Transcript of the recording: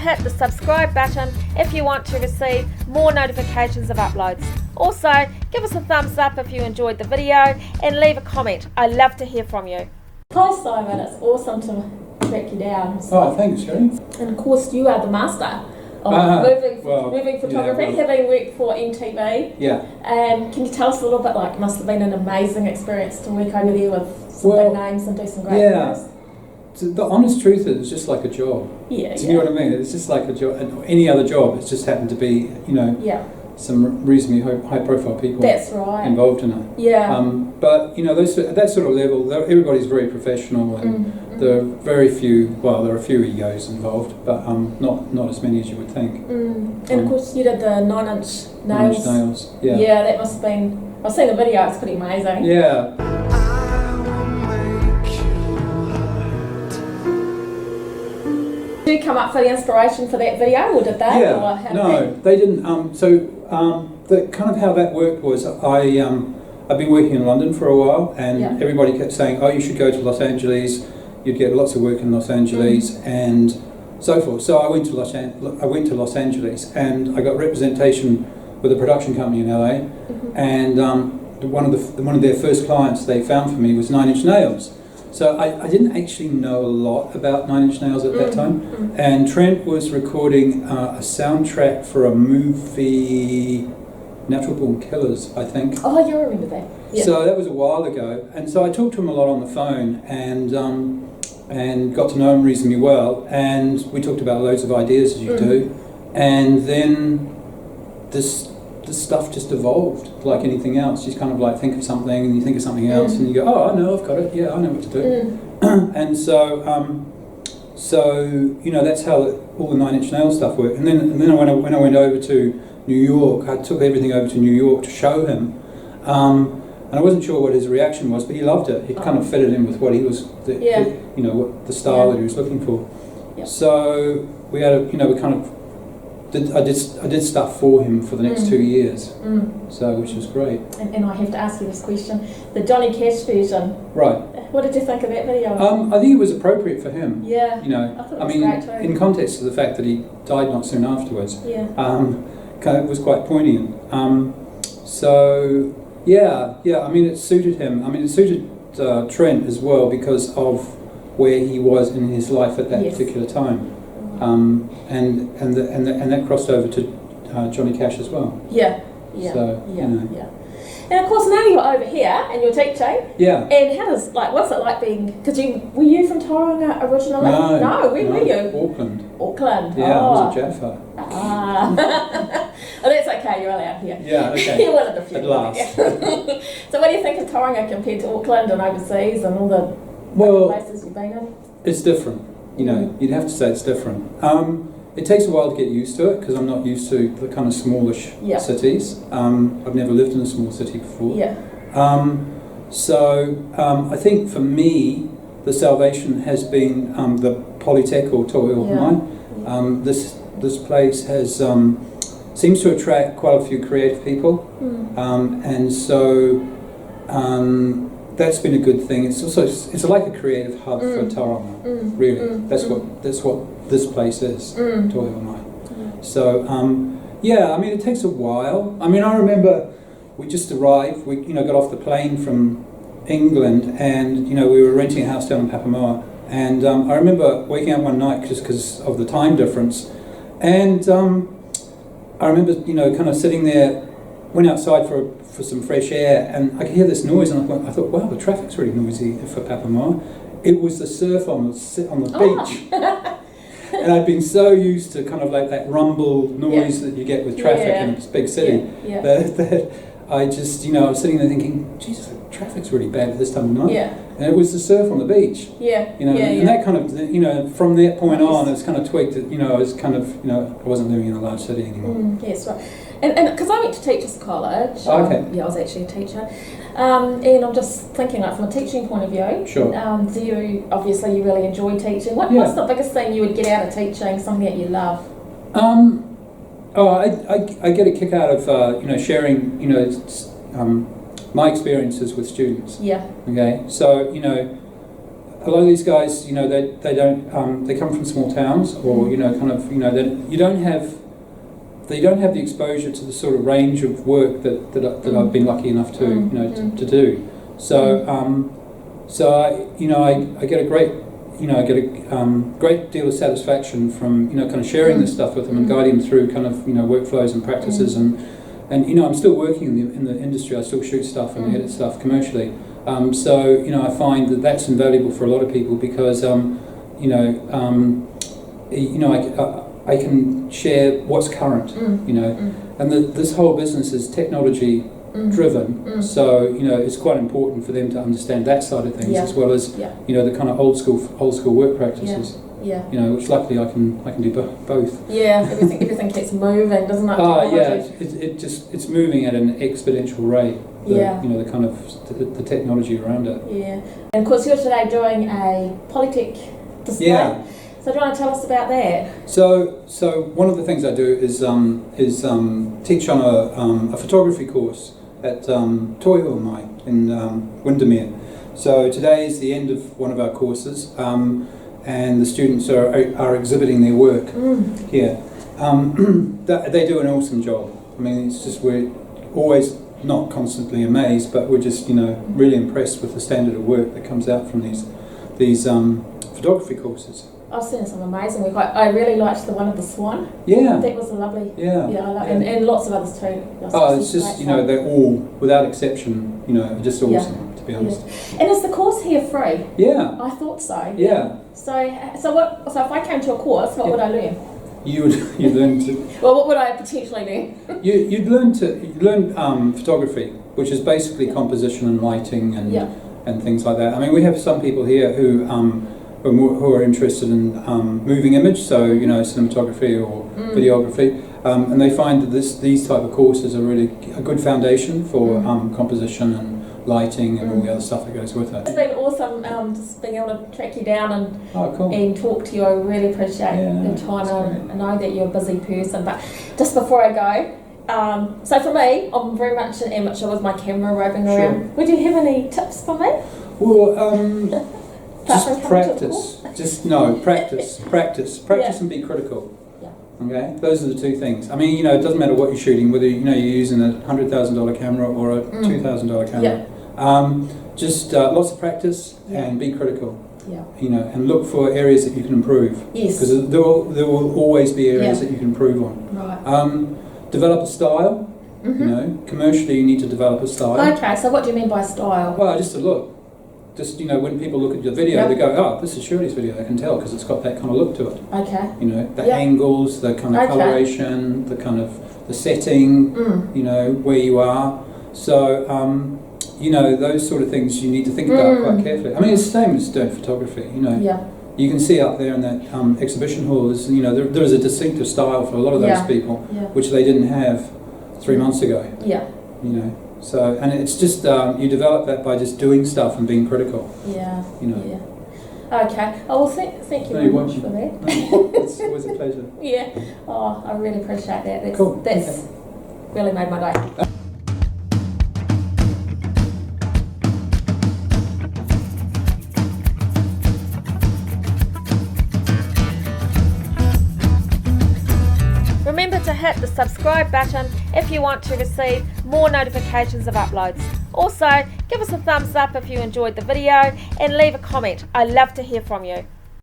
hit the subscribe button if you want to receive more notifications of uploads. Also, give us a thumbs up if you enjoyed the video and leave a comment. I love to hear from you. Hi Simon, it's awesome to track you down. Oh, thanks, Shirley. And of course you are the master of moving photography, having worked for MTV. Yeah. And can you tell us a little bit, like, it must have been an amazing experience to work over there with some big names and do some great things. The honest truth is, it's just like a job. Yeah. Do you know what I mean? It's just like a job, and any other job. It's just happened to be, some reasonably high-profile people. That's right. Involved in it. Yeah. But at that sort of level, everybody's very professional, and there are very few. Well, there are a few egos involved, but not as many as you would think. And of course, you did the 9-inch nails. 9-inch nails. Yeah. Yeah, that must have been. I've seen the video. It's pretty amazing. Yeah. Did you come up for the inspiration for that video, or did they? Yeah. Or No, they didn't. The kind of how that worked was I've been working in London for a while, and everybody kept saying, "Oh, you should go to Los Angeles. You'd get lots of work in Los Angeles," and so forth. So I went to Los Angeles, and I got representation with a production company in LA, and one of their first clients they found for me was 9-inch Nails. So I didn't actually know a lot about 9-inch Nails at that time, and Trent was recording a soundtrack for a movie, Natural Born Killers, I think. Oh, you remember that? Yeah. So that was a while ago, and so I talked to him a lot on the phone, and got to know him reasonably well, and we talked about loads of ideas, as you do, and then this stuff just evolved like anything else. You just kind of like think of something, and you think of something else, and you go, "Oh, I know, I've got it. Yeah, I know what to do." And so that's how all the 9-inch Nail stuff worked. And then when I went over to New York, I took everything over to New York to show him, and I wasn't sure what his reaction was, but he loved it. It kind of fitted in with what he was, what the style that he was looking for. Yeah. So we had I did stuff for him for the next 2 years, which was great. And I have to ask you this question: the Donnie Case version. Right. What did you think of that video? I think it was appropriate for him. Yeah. I thought it was great too. In context of the fact that he died not soon afterwards. Yeah. It was quite poignant. I mean, it suited him. I mean, it suited Trent as well because of where he was in his life at that particular time. And that crossed over to Johnny Cash as well. Yeah. So, And of course, now you're over here and you're teaching. Yeah. And what's it like being? Because were you from Tauranga originally? No. Where were you? Auckland. Yeah, I was at Jaffa. Oh, that's okay. You're allowed here. Yeah. Okay. You're one of the few. At last. So, what do you think of Tauranga compared to Auckland and overseas and all the places you've been in? It's different. You'd have to say it's different. It takes a while to get used to it because I'm not used to the kind of smallish cities. I've never lived in a small city before. Yeah. I think for me, the salvation has been the Polytech or Toi Ohomai. This place has seems to attract quite a few creative people, and so. That's been a good thing. It's like a creative hub for Tauranga, really. That's what this place is, Toi Ohomai. So I mean, it takes a while. I mean, I remember we just arrived. We got off the plane from England, and we were renting a house down in Papamoa. And I remember waking up one night just because of the time difference, and I remember kind of sitting there. Went outside for some fresh air, and I could hear this noise, and I thought, wow, the traffic's really noisy for Papamoa. It was the surf on the beach. And I'd been so used to kind of like that rumble noise that you get with traffic in this big city that I just, I was sitting there thinking, Jesus, the traffic's really bad at this time of night. Yeah. And it was the surf on the beach. Yeah. And that kind of, from that point on, it's kind of tweaked that, I was kind of, I wasn't living in a large city anymore. Yes, right. And because I went to Teachers College. Okay. I was actually a teacher. And I'm just thinking, like, from a teaching point of view. Sure. You really enjoy teaching. What's the biggest thing you would get out of teaching, something that you love? I get a kick out of sharing my experiences with students. Yeah. Okay. So a lot of these guys, you know, they don't they come from small towns, or you know, kind of, you know, they don't have the exposure to the sort of range of work that I've been lucky enough to you know to do. So I get a great great deal of satisfaction from, you know, kind of sharing this stuff with them and guiding them through kind of, you know, workflows and practices, and you know, I'm still working in the industry. I still shoot stuff and edit stuff commercially. So you know, I find that that's invaluable for a lot of people because you know, I can share what's current, you know, and this whole business is technology driven, so you know, it's quite important for them to understand that side of things as well as you know, the kind of old school work practices. Yeah. You know, which luckily I can do both. Yeah, everything keeps moving, doesn't it? It's moving at an exponential rate. You know, the kind of the technology around it. Yeah. And of course, you're today doing a Polytech display. Yeah. So do you want to tell us about that? So one of the things I do is teach on a photography course at Toiho Mai in Windermere. So today is the end of one of our courses. And the students are exhibiting their work here. They do an awesome job. I mean, it's just, we're always not constantly amazed, but we're just, you know, really impressed with the standard of work that comes out from these photography courses. I've seen some amazing work. I really liked the one of the swan. Yeah. That was a lovely. Yeah. Yeah, I love it. And lots of others too. It's just, you know, they're all, without exception, you know, just awesome, to be honest. And is the course here free? Yeah. I thought so. Yeah. So if I came to a course, what would I learn? You'd learn to. Well, what would I potentially learn? You'd learn photography, which is basically composition and lighting and things like that. I mean, we have some people here who are interested in moving image, so you know, cinematography or videography, and they find that these type of courses are really a good foundation for composition and lighting and all the other stuff that goes with it. It's been awesome just being able to track you down and and talk to you. I really appreciate your time. I know that you're a busy person, but just before I go, so for me, I'm very much an amateur with my camera roving around. Would you have any tips for me? Well, just practice. Practice and be critical. Okay, those are the two things. I mean, you know, it doesn't matter what you're shooting, whether you know you're using a $100,000 camera or a $2,000 camera. Just lots of practice and be critical. Yeah. You know, and look for areas that you can improve. Yes. Because there will always be areas that you can improve on. Right. Develop a style. You know, commercially you need to develop a style. Okay. So what do you mean by style? Well, just a look. Just, you know, when people look at your video, they go, oh, this is Shirley's video. They can tell because it's got that kind of look to it. Okay. You know, the angles, the kind of coloration, the kind of the setting, you know, where you are. So, you know, those sort of things you need to think about quite carefully. I mean, it's the same as doing photography, you know. Yeah. You can see up there in that exhibition hall, you know, there is a distinctive style for a lot of those people, which they didn't have 3 months ago. Yeah. You know. So, and it's just, you develop that by just doing stuff and being critical. Yeah. You know. Yeah. Okay. Oh, well, thank you very much for that. No, it's always a pleasure. Yeah. Oh, I really appreciate that. That's, cool. That's really made my day. Remember to hit the subscribe button if you want to receive more notifications of uploads. Also, give us a thumbs up if you enjoyed the video and leave a comment. I love to hear from you.